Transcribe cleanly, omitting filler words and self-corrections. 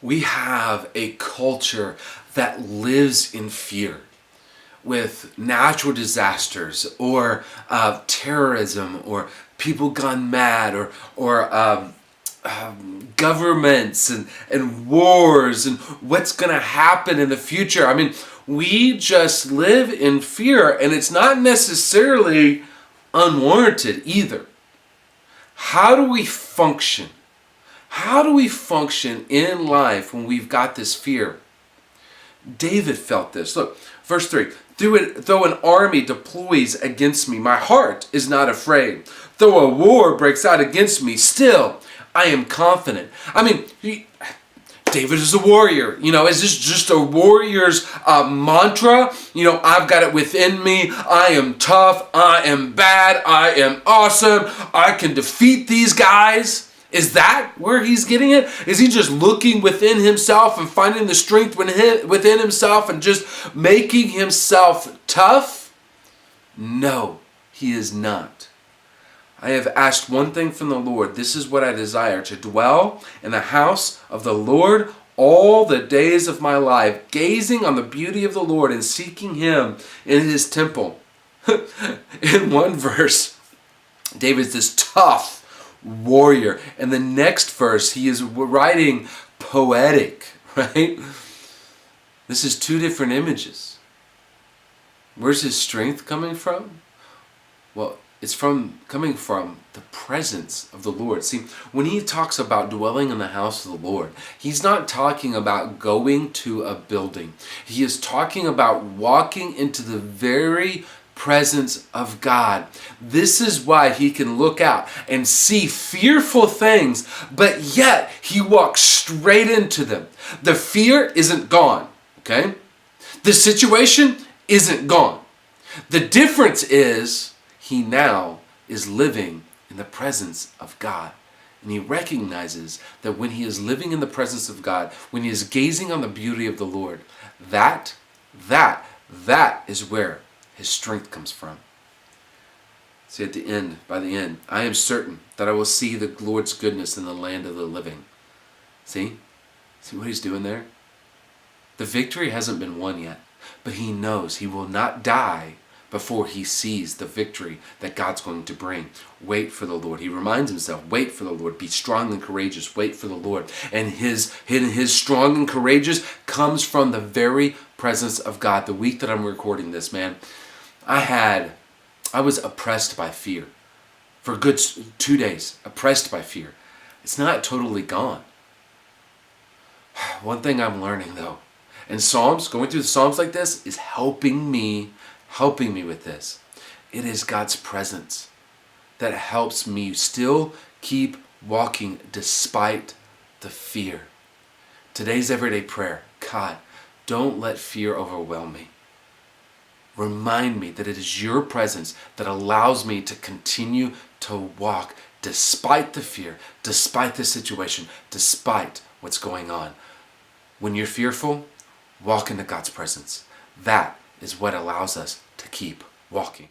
We have a culture that lives in fear with natural disasters or terrorism or people gone mad or governments and wars and what's going to happen in the future. I mean, we just live in fear, and it's not necessarily unwarranted either. How do we function? How do we function in life when we've got this fear? David felt this. Look, verse 3. Though an army deploys against me, my heart is not afraid. Though a war breaks out against me, still I am confident. I mean, David is a warrior. Is this just a warrior's mantra? I've got it within me. I am tough. I am bad. I am awesome. I can defeat these guys. Is that where he's getting it? Is he just looking within himself and finding the strength within himself and just making himself tough? No, he is not. I have asked one thing from the Lord. This is what I desire, to dwell in the house of the Lord all the days of my life, gazing on the beauty of the Lord and seeking him in his temple. In one verse, David's this tough warrior. And the next verse, he is writing poetic, right? This is two different images. Where's his strength coming from? Well, it's coming from the presence of the Lord. See, when he talks about dwelling in the house of the Lord, he's not talking about going to a building. He is talking about walking into the very presence of God. This is why he can look out and see fearful things, but yet he walks straight into them. The fear isn't gone, okay? The situation isn't gone. The difference is he now is living in the presence of God. And he recognizes that when he is living in the presence of God, when he is gazing on the beauty of the Lord, that is where his strength comes from. See, by the end, I am certain that I will see the Lord's goodness in the land of the living. See what he's doing there? The victory hasn't been won yet, but he knows he will not die before he sees the victory that God's going to bring. Wait for the Lord. He reminds himself, wait for the Lord. Be strong and courageous. Wait for the Lord. And his strong and courageous comes from the very presence of God. The week that I'm recording this, man, I was oppressed by fear. For a good 2 days, oppressed by fear. It's not totally gone. One thing I'm learning though, and Psalms, going through the Psalms like this is helping me with this. It is God's presence that helps me still keep walking despite the fear. Today's everyday prayer, God, don't let fear overwhelm me. Remind me that it is your presence that allows me to continue to walk despite the fear, despite the situation, despite what's going on. When you're fearful, walk into God's presence. That is what allows us to keep walking.